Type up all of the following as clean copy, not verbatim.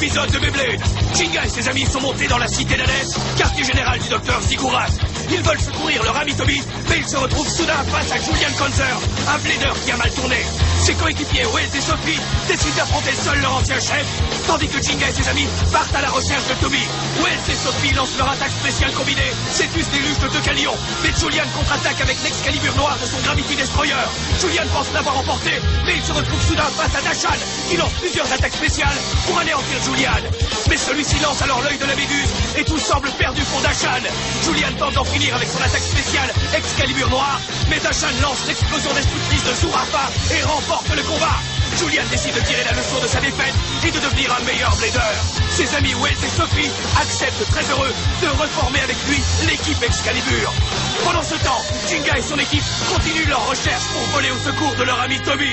épisode de Beyblade. Jinga et ses amis sont montés dans la cité d'Hadès, quartier général du docteur Ziggurat. Ils veulent secourir leur ami Toby, mais ils se retrouvent soudain face à Julian Conzer, un blader qui a mal tourné. Ses coéquipiers Wells et Sophie décident d'affronter seuls leur ancien chef, tandis que Jinga et ses amis partent à la recherche de Toby. Wells et Sophie lancent leur attaque spéciale combinée, séduisent des luges de 2 calions, mais Julian contre-attaque avec l'Excalibur noir de son Gravity Destroyer. Julian pense l'avoir emporté, mais il se retrouve soudain face à Dashan, qui lance plusieurs attaques spéciales pour anéantir Julian. Mais celui-ci lance alors l'œil de la Méduse, et tout semble perdu pour Dashan. Julian tente d'en finir avec son attaque spéciale Excalibur noir, mais Dashan lance l'explosion destructrice de Zurafa et remporte le combat. Julian décide de tirer la leçon de sa défaite et de devenir un meilleur blader. Ses amis Wells et Sophie acceptent très heureux de reformer avec lui l'équipe Excalibur. Pendant ce temps, Jinga et son équipe continuent leur recherche pour voler au secours de leur ami Toby.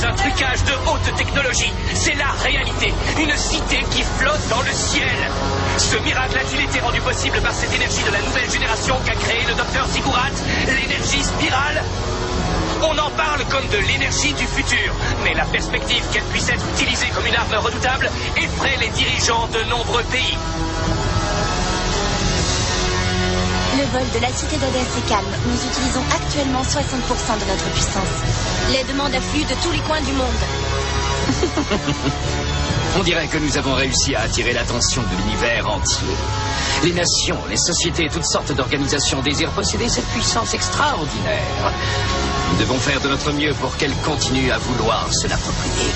Un trucage de haute technologie, c'est la réalité, une cité qui flotte dans le ciel. Ce miracle a-t-il été rendu possible par cette énergie de la nouvelle génération qu'a créé le docteur Ziggurat, l'énergie spirale? On en parle comme de l'énergie du futur, mais la perspective qu'elle puisse être utilisée comme une arme redoutable effraie les dirigeants de nombreux pays. Le vol de la cité d'Hadès est calme. Nous utilisons actuellement 60% de notre puissance. Les demandes affluent de tous les coins du monde. On dirait que nous avons réussi à attirer l'attention de l'univers entier. Les nations, les sociétés, toutes sortes d'organisations désirent posséder cette puissance extraordinaire. Nous devons faire de notre mieux pour qu'elle continue à vouloir se l'approprier.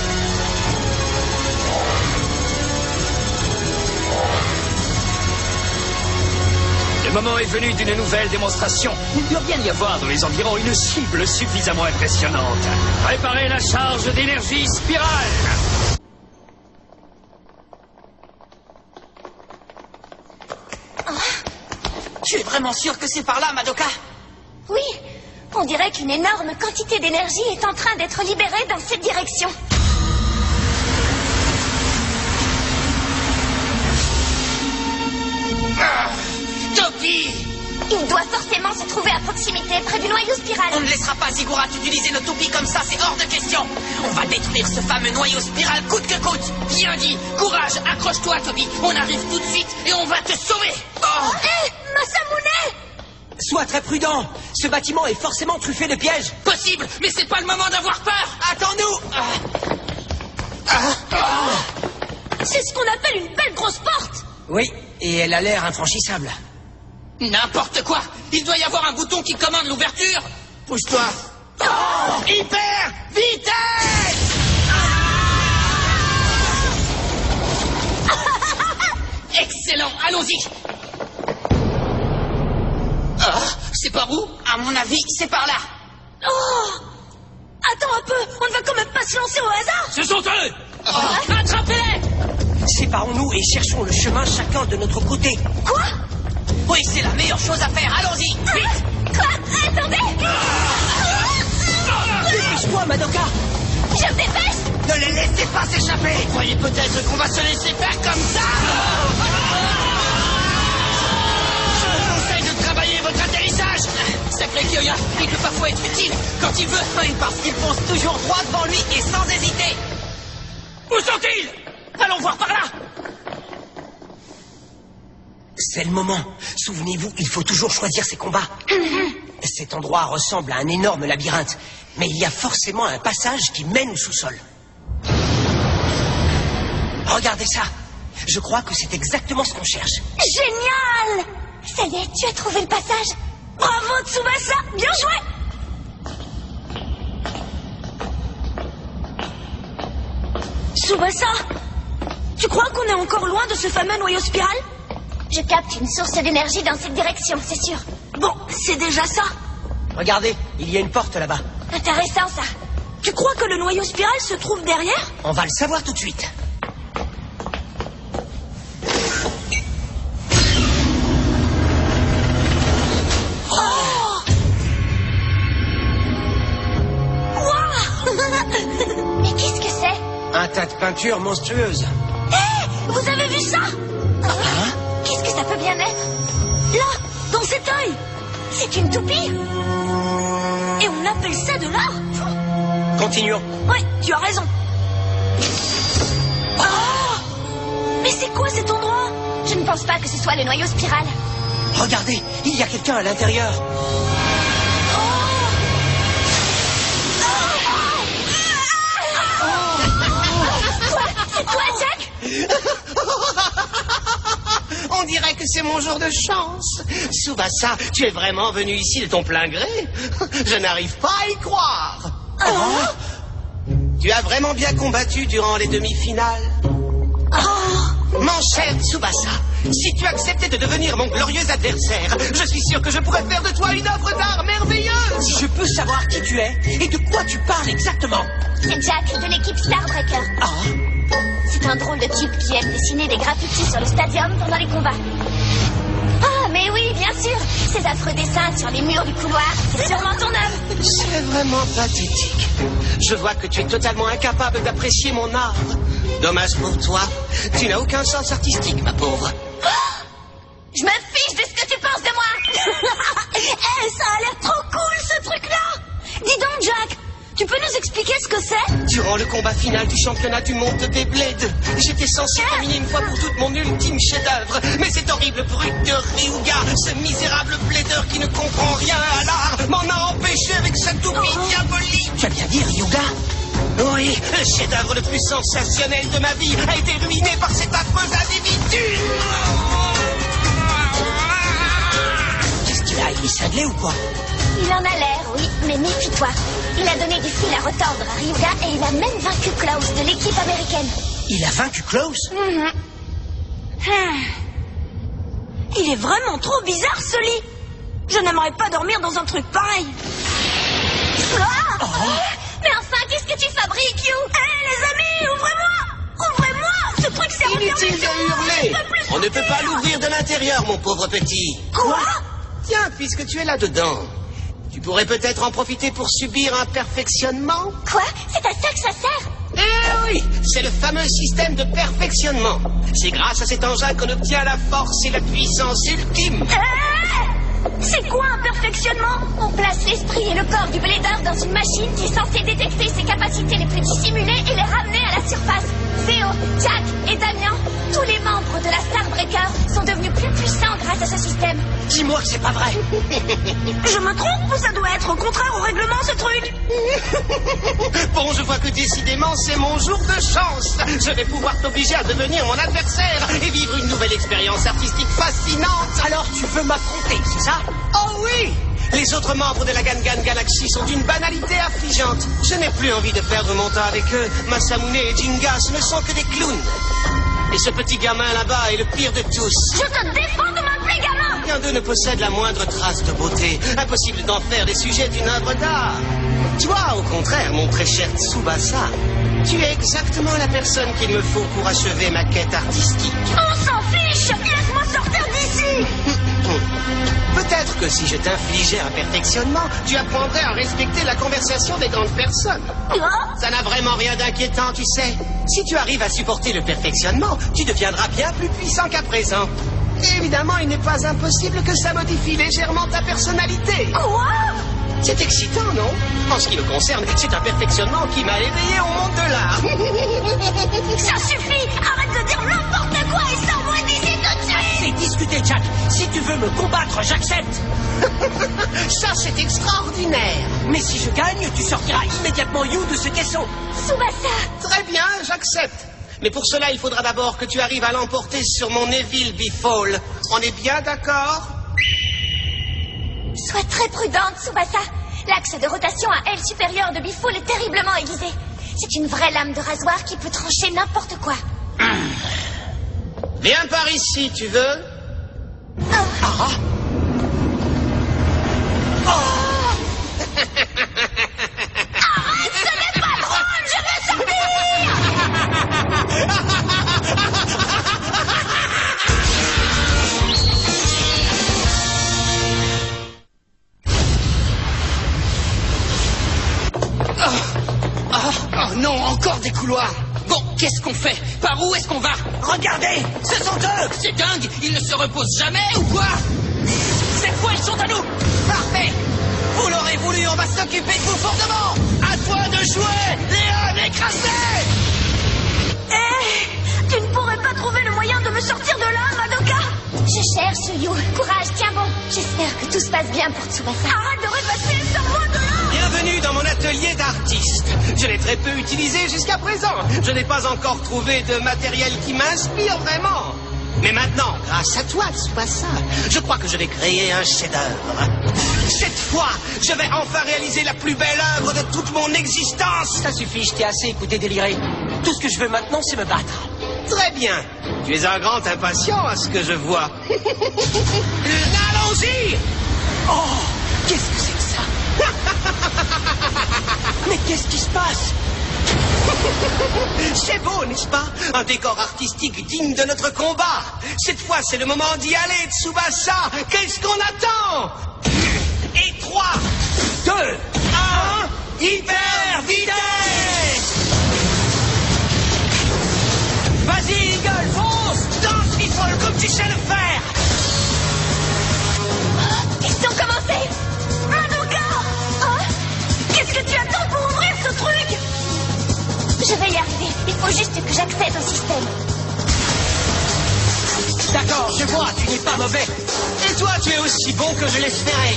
Le moment est venu d'une nouvelle démonstration. Il doit bien y avoir dans les environs une cible suffisamment impressionnante. Préparez la charge d'énergie spirale. Tu es vraiment sûr que c'est par là, Madoka? Oui, on dirait qu'une énorme quantité d'énergie est en train d'être libérée dans cette direction. Toby! Il doit forcément se trouver à proximité, près du noyau spiral. On ne laissera pas Ziggurat utiliser le Toby comme ça, c'est hors de question. On va détruire ce fameux noyau spiral coûte que coûte. Bien dit. Courage, accroche-toi, Toby. On arrive tout de suite et on va te sauver. Oh, hé, Masamune! Sois très prudent. Ce bâtiment est forcément truffé de pièges. Possible, mais c'est pas le moment d'avoir peur. Attends-nous. C'est ce qu'on appelle une belle grosse porte. Oui, et elle a l'air infranchissable. N'importe quoi. Il doit y avoir un bouton qui commande l'ouverture. Pousse-toi. Oh, Hyper vitesse. Excellent, allons-y. C'est par où? À mon avis, c'est par là. Oh! Attends un peu, on ne va quand même pas se lancer au hasard. Ce sont eux! Attrapez-les. Séparons-nous et cherchons le chemin chacun de notre côté. Quoi? Oui, c'est la meilleure chose à faire. Allons-y, vite. Quoi? Attendez! Dépêche-toi, Madoka. Je me dépêche! Ne les laissez pas s'échapper. Vous croyez peut-être qu'on va se laisser faire comme ça? Je vous conseille de travailler votre atterrissage. Sacré Kyoya, il peut parfois être utile quand il veut. Oui, parce qu'il fonce toujours droit devant lui et sans hésiter. Où sont-ils? Allons voir par là. C'est le moment. Souvenez-vous, il faut toujours choisir ses combats. Cet endroit ressemble à un énorme labyrinthe, mais il y a forcément un passage qui mène au sous-sol. Regardez ça. Je crois que c'est exactement ce qu'on cherche. Génial! Ça y est, tu as trouvé le passage. Bravo, Tsubasa! Bien joué! Tsubasa! Tu crois qu'on est encore loin de ce fameux noyau spiral? Je capte une source d'énergie dans cette direction, c'est sûr. Bon, c'est déjà ça. Regardez, il y a une porte là-bas. Intéressant, ça. Tu crois que le noyau spiral se trouve derrière? On va le savoir tout de suite. un tas de peintures monstrueuses. Hé, vous avez vu ça? Qu'est-ce que ça peut bien être? Là, dans cet œil. C'est une toupie. Et on appelle ça de l'art. Continuons. Ouais, tu as raison. Mais c'est quoi cet endroit? Je ne pense pas que ce soit le noyau spiral. Regardez, il y a quelqu'un à l'intérieur. C'est toi, Jack? On dirait que c'est mon jour de chance. Tsubasa, tu es vraiment venu ici de ton plein gré? Je n'arrive pas à y croire. Tu as vraiment bien combattu durant les demi-finales. Mon cher Tsubasa, si tu acceptais de devenir mon glorieux adversaire, je suis sûr que je pourrais faire de toi une œuvre d'art merveilleuse. Je peux savoir qui tu es et de quoi tu parles exactement? C'est Jack de l'équipe Starbreaker. C'est un drôle de type qui aime dessiner des graffitis sur le stadium pendant les combats. Ah, mais oui, bien sûr. Ces affreux dessins sur les murs du couloir, c'est sûrement ton œuvre. C'est vraiment pathétique. Je vois que tu es totalement incapable d'apprécier mon art. Dommage pour toi. Tu n'as aucun sens artistique, ma pauvre. Je me fiche de ce que tu penses de moi. Ça a l'air trop cool, ce truc-là. Dis donc, Jack, tu peux nous expliquer ce que c'est? Durant le combat final du championnat du monde de Beyblade, j'étais censé terminer une fois pour toutes mon ultime chef-d'œuvre. Mais cette horrible brute de Ryuga, ce misérable plaideur qui ne comprend rien à l'art, m'en a empêché avec sa toupie diabolique. Tu as bien dit Ryuga? Oui, le chef-d'œuvre le plus sensationnel de ma vie a été ruiné par cet affreux individu. Qu'est-ce qu'il a? Il est cinglé ou quoi? Il en a l'air, oui, mais méfie-toi. Il a donné du fil à retordre à Ryuga et il a même vaincu Klaus de l'équipe américaine. Il a vaincu Klaus? Il est vraiment trop bizarre, ce lit. Je n'aimerais pas dormir dans un truc pareil. Mais enfin, qu'est-ce que tu fabriques, You? Hé, les amis, ouvrez-moi! Ouvrez-moi! Ce truc sert Inutile de hurler! On ne peut pas l'ouvrir de l'intérieur, mon pauvre petit. Quoi? Tiens, puisque tu es là-dedans, tu pourrais peut-être en profiter pour subir un perfectionnement? Quoi? C'est à ça que ça sert? Eh oui, c'est le fameux système de perfectionnement. C'est grâce à cet engin qu'on obtient la force et la puissance ultime. C'est quoi un perfectionnement? On place l'esprit et le corps du blader dans une machine qui est censée détecter ses capacités les plus dissimulées et les ramener à la surface. Zéo, Jack et Damien, tous les membres de la Starbreaker sont devenus plus puissants grâce à ce système. Dis-moi que c'est pas vrai. Je me trompe ou ça doit être au contraire au règlement, ce truc? Bon, je vois que décidément c'est mon jour de chance. Je vais pouvoir t'obliger à devenir mon adversaire et vivre une nouvelle expérience artistique fascinante. Alors tu veux m'affronter, c'est ça? Oh oui! Les autres membres de la Gangan Galaxy sont d'une banalité affligeante. Je n'ai plus envie de perdre mon temps avec eux. Masamune et Jinga, ce ne sont que des clowns. Et ce petit gamin là-bas est le pire de tous. Je te défends de m'appeler gamin! Aucun d'eux ne possède la moindre trace de beauté. Impossible d'en faire des sujets d'une œuvre d'art. Toi, au contraire, mon très cher Tsubasa, tu es exactement la personne qu'il me faut pour achever ma quête artistique. On s'en fiche! Laisse-moi sortir d'ici! Peut-être que si je t'infligeais un perfectionnement, tu apprendrais à respecter la conversation des grandes personnes. Ça n'a vraiment rien d'inquiétant, tu sais. Si tu arrives à supporter le perfectionnement, tu deviendras bien plus puissant qu'à présent. Et évidemment, il n'est pas impossible que ça modifie légèrement ta personnalité. Quoi? C'est excitant, non? En ce qui me concerne, c'est un perfectionnement qui m'a éveillé au monde de l'art. Ça suffit! Arrête de dire n'importe quoi et sors-moi d'ici tout de suite! C'est discuté, Jack. Si tu veux me combattre, j'accepte. Ça, c'est extraordinaire. Mais si je gagne, tu sortiras immédiatement You de ce caisson. Tsubasa! Très bien, j'accepte. Mais pour cela, il faudra d'abord que tu arrives à l'emporter sur mon Evil Bifall. On est bien d'accord? Sois très prudente, Tsubasa. L'axe de rotation à aile supérieure de Bifall est terriblement aiguisé. C'est une vraie lame de rasoir qui peut trancher n'importe quoi. Viens par ici, tu veux? Arrête, ce n'est pas drôle, je veux sortir! Oh non, encore des couloirs. Bon, Qu'est-ce qu'on fait? Par où est-ce qu'on va? Regardez, ce sont eux. C'est dingue! Ils ne se reposent jamais ou quoi? Cette fois, ils sont à nous! Parfait. Vous l'aurez voulu, on va s'occuper de vous fortement. À toi de jouer, Léon écrasé. Tu ne pourrais pas trouver le moyen de me sortir de là, Madoka? Je cherche, Yu. Courage, tiens bon. J'espère que tout se passe bien pour Tsubasa. Arrête de répéter, sors-moi de là! Bienvenue dans mon atelier d'artiste. Je l'ai très peu utilisé jusqu'à présent. Je n'ai pas encore trouvé de matériel qui m'inspire vraiment. Mais maintenant, grâce à toi, Tsubasa, je crois que je vais créer un chef-d'œuvre. Cette fois, je vais enfin réaliser la plus belle œuvre de toute mon existence. Ça suffit, je t'ai assez écouté délirer. Tout ce que je veux maintenant, c'est me battre. Très bien. Tu es un grand impatient à ce que je vois. Allons-y! Oh, qu'est-ce que c'est que ça? Mais qu'est-ce qui se passe? C'est beau, n'est-ce pas? Un décor artistique digne de notre combat. Cette fois, c'est le moment d'y aller, Tsubasa. Qu'est-ce qu'on attend? Et 3, 2, 1, hyper vitesse! Vas-y, Eagle, fonce! Danse, Bifol, comme tu sais le faire! Ils sont commencés! Madoka! Qu'est-ce que tu attends pour ouvrir ce truc? Je vais y arriver. Il faut juste que j'accède au système. D'accord, je vois, tu n'es pas mauvais. Et toi, tu es aussi bon que je l'espérais.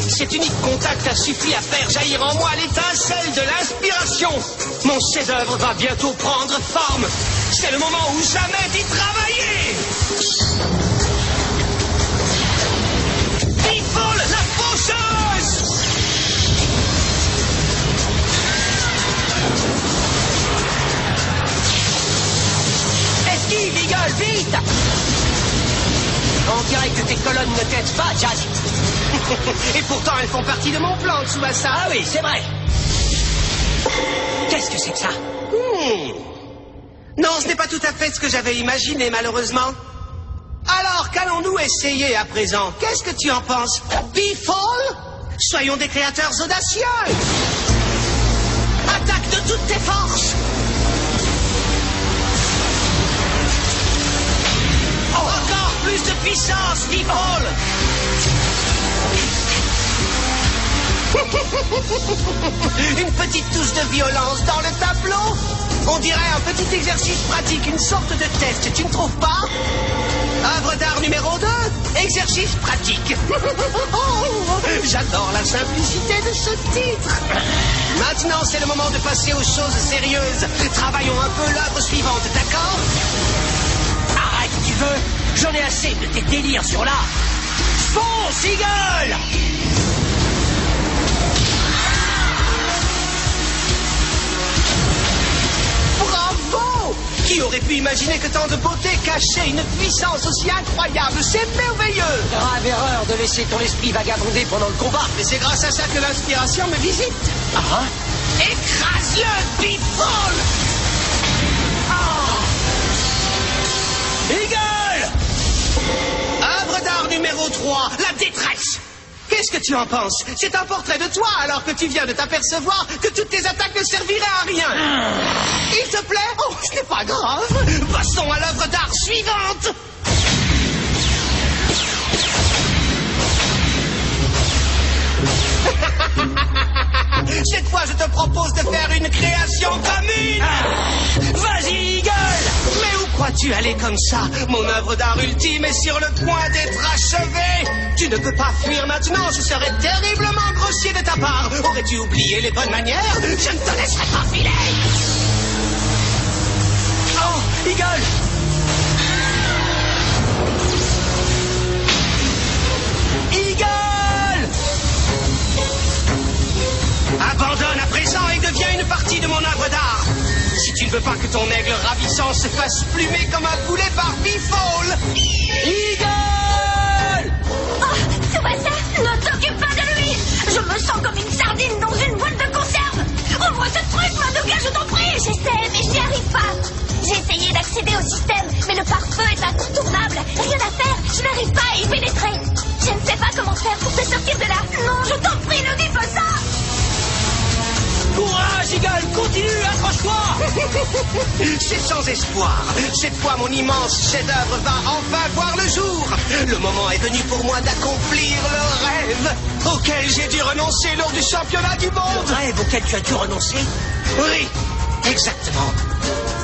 Cet unique contact a suffi à faire jaillir en moi l'étincelle de l'inspiration. Mon chef-d'œuvre va bientôt prendre forme. C'est le moment ou jamais d'y travailler. Bifol, la faucheuse! Esquive, Eagle, vite! On dirait que tes colonnes ne t'aident pas, Jazz. Et pourtant, elles font partie de mon plan, Tsubasa. Ah oui, c'est vrai. Qu'est-ce que c'est que ça? Non, ce n'est pas tout à fait ce que j'avais imaginé, malheureusement. Alors, qu'allons-nous essayer à présent? Qu'est-ce que tu en penses? Bifol? Soyons des créateurs audacieux! Attaque de toutes tes forces! Encore plus de puissance, Bifol! Une petite touche de violence dans le tableau? On dirait un petit exercice pratique, une sorte de test, tu ne trouves pas? Œuvre d'art numéro 2, exercice pratique. J'adore la simplicité de ce titre. Maintenant, c'est le moment de passer aux choses sérieuses. Travaillons un peu l'œuvre suivante, d'accord? Arrête, tu veux? J'en ai assez de tes délires sur l'art. Fonce, Eagle! Bravo! Qui aurait pu imaginer que tant de beauté cachait une puissance aussi incroyable? C'est merveilleux! Grave erreur de laisser ton esprit vagabonder pendant le combat. Mais c'est grâce à ça que l'inspiration me visite. Ah, Écrase-le, Bifol! Eagle! Œuvre d'art numéro 3, la détresse. Qu'est-ce que tu en penses? C'est un portrait de toi alors que tu viens de t'apercevoir que toutes tes attaques ne serviraient à rien. Il te plaît? Oh, ce n'est pas grave. Passons à l'œuvre d'art suivante. Cette fois, je te propose de faire une création commune. Vas-y, Eagle! Mais où crois-tu aller comme ça? Mon œuvre d'art ultime est sur le point d'être achevée. Tu ne peux pas fuir maintenant, je serais terriblement grossier de ta part. Aurais-tu oublié les bonnes manières? Je ne te laisserai pas filer. Oh, Eagle! Eagle! Abandonne à présent et deviens une partie de mon œuvre d'art. Si tu ne veux pas que ton aigle ravissant se fasse plumer comme un poulet par Bifol. Eagle! Oh, Tsubasa, ne t'occupe pas de lui! Je me sens comme une sardine dans une boîte de conserve! Ouvre ce truc, Madoka, je t'en prie! J'essaie, mais j'y arrive pas! J'ai essayé d'accéder au système, mais le pare-feu est incontournable! Rien à faire, je n'arrive pas à y pénétrer! Je ne sais pas comment faire pour te sortir de là! Non, je t'en prie, ne dis pas ça! Courage, Seagull, continue, accroche-toi. C'est sans espoir. Cette fois, mon immense chef-d'œuvre va enfin voir le jour. Le moment est venu pour moi d'accomplir le rêve auquel j'ai dû renoncer lors du championnat du monde. Le rêve auquel tu as dû renoncer? Oui, exactement.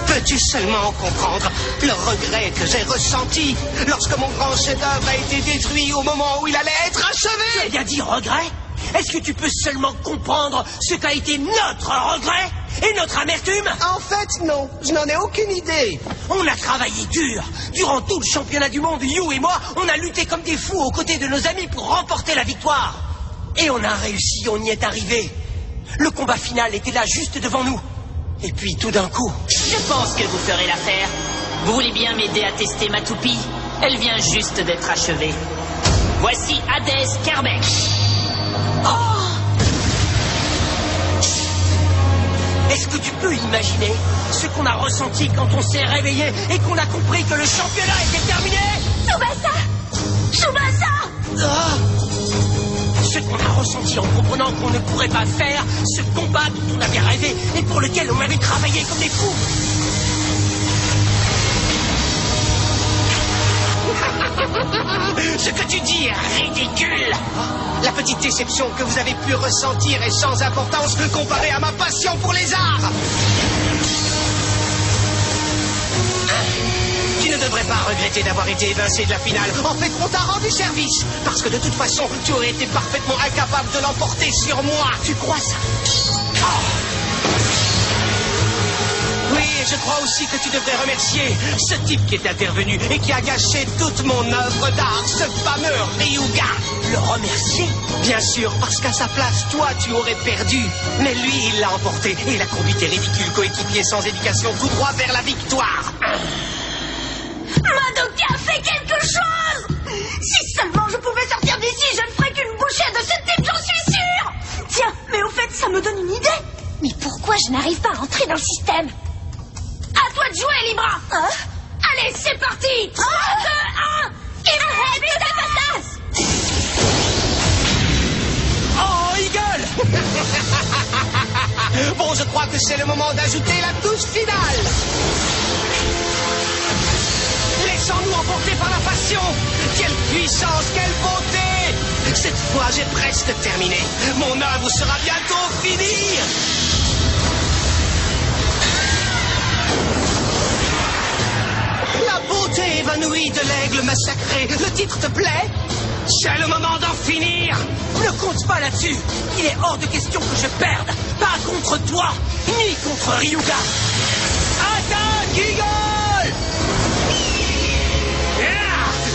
Peux-tu seulement comprendre le regret que j'ai ressenti lorsque mon grand chef-d'œuvre a été détruit au moment où il allait être achevé? Tu as bien dit regret? Est-ce que tu peux seulement comprendre ce qu'a été notre regret et notre amertume? En fait, non. Je n'en ai aucune idée. On a travaillé dur. Durant tout le championnat du monde, You et moi, on a lutté comme des fous aux côtés de nos amis pour remporter la victoire. Et on a réussi, on y est arrivé. Le combat final était là, juste devant nous. Et puis, tout d'un coup... Je pense que vous ferez l'affaire. Vous voulez bien m'aider à tester ma toupie? Elle vient juste d'être achevée. Voici Hades Kerbeck. Est-ce que tu peux imaginer ce qu'on a ressenti quand on s'est réveillé et qu'on a compris que le championnat était terminé? Tsubasa! Ce qu'on a ressenti en comprenant qu'on ne pourrait pas faire ce combat dont on avait rêvé et pour lequel on avait travaillé comme des fous. Ce que tu dis est ridicule. La petite déception que vous avez pu ressentir est sans importance comparée à ma passion pour les arts. Tu ne devrais pas regretter d'avoir été évincé de la finale. En fait, on t'a rendu service. Parce que de toute façon, tu aurais été parfaitement incapable de l'emporter sur moi. Tu crois ça? Oui, et je crois aussi que tu devrais remercier ce type qui est intervenu et qui a gâché toute mon œuvre d'art, ce fameux Ryuga. Le remercier? Bien sûr, parce qu'à sa place, toi, tu aurais perdu. Mais lui, il l'a emporté et il a conduit tes ridicules coéquipiers sans éducation tout droit vers la victoire. Madoka fait quelque chose! Si seulement je pouvais sortir d'ici, je ne ferais qu'une bouchée de ce type, j'en suis sûre! Tiens, mais au fait, ça me donne une idée. Mais pourquoi je n'arrive pas à entrer dans le système? À toi de jouer, Libra! Hein? Allez, c'est parti! 3, 2, 1! Et arrête de ta patate! Oh, Eagle! Bon, je crois que c'est le moment d'ajouter la touche finale. Laissons-nous emporter par la passion. Quelle puissance, quelle beauté! Cette fois, j'ai presque terminé. Mon œuvre sera bientôt finie. La beauté évanouie de l'aigle massacré. Le titre te plaît? C'est le moment d'en finir. Ne compte pas là-dessus. Il est hors de question que je perde. Pas contre toi, ni contre Ryuga. Attaque, Eagle!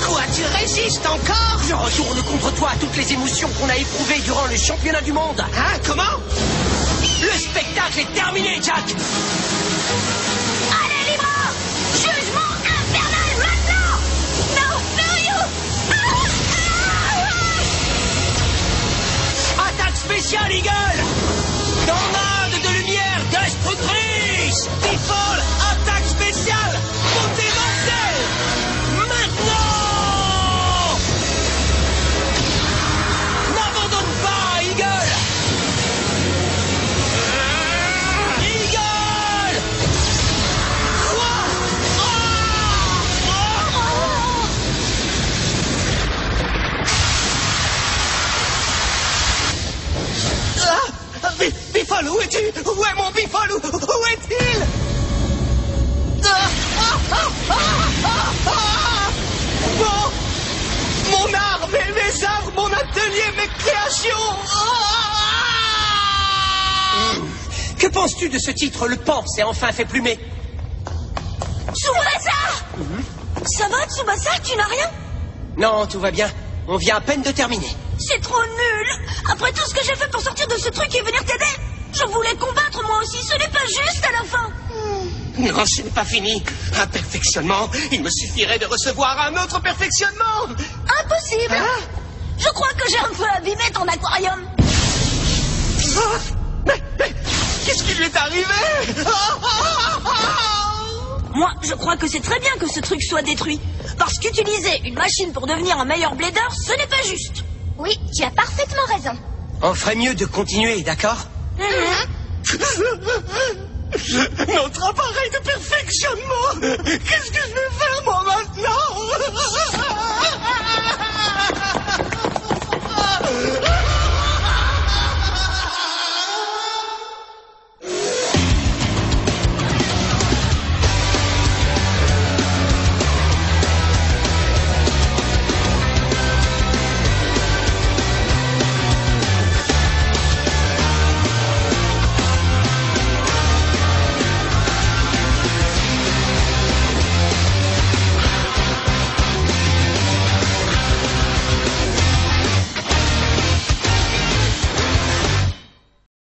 Quoi, tu résistes encore? Je retourne contre toi toutes les émotions qu'on a éprouvées durant le championnat du monde. Hein, comment? Le spectacle est terminé, Jack. Allez, Libra! Jugement infernal maintenant! Non, Ryu! Attaque spéciale, Eagle! Tornade de lumière destructrice! People, attaque spéciale! Montée mortelle! Maintenant! N'abandonne pas, Eagle! Eagle! Quoi? Biffle, où es-tu? Où est mon Biffle? Où est-il? Mon art, mes œuvres, mon atelier, mes créations. Que penses-tu de ce titre? Le pan s'est enfin fait plumer. Tsubasa! Ça va, Tsubasa? Tu n'as rien? Non, tout va bien. On vient à peine de terminer. C'est trop nul! Après tout ce que j'ai fait pour sortir de ce truc et venir t'aider, je voulais combattre moi aussi, ce n'est pas juste à la fin! Non, ce n'est pas fini. Un perfectionnement, il me suffirait de recevoir un autre perfectionnement. Impossible! Hein? Je crois que j'ai un peu abîmé ton aquarium. Mais qu'est-ce qui lui est arrivé? Moi, je crois que c'est très bien que ce truc soit détruit. Parce qu'utiliser une machine pour devenir un meilleur blader, ce n'est pas juste. Oui, tu as parfaitement raison. On ferait mieux de continuer, d'accord? Notre appareil de perfectionnement. Qu'est-ce que je vais faire, moi, maintenant?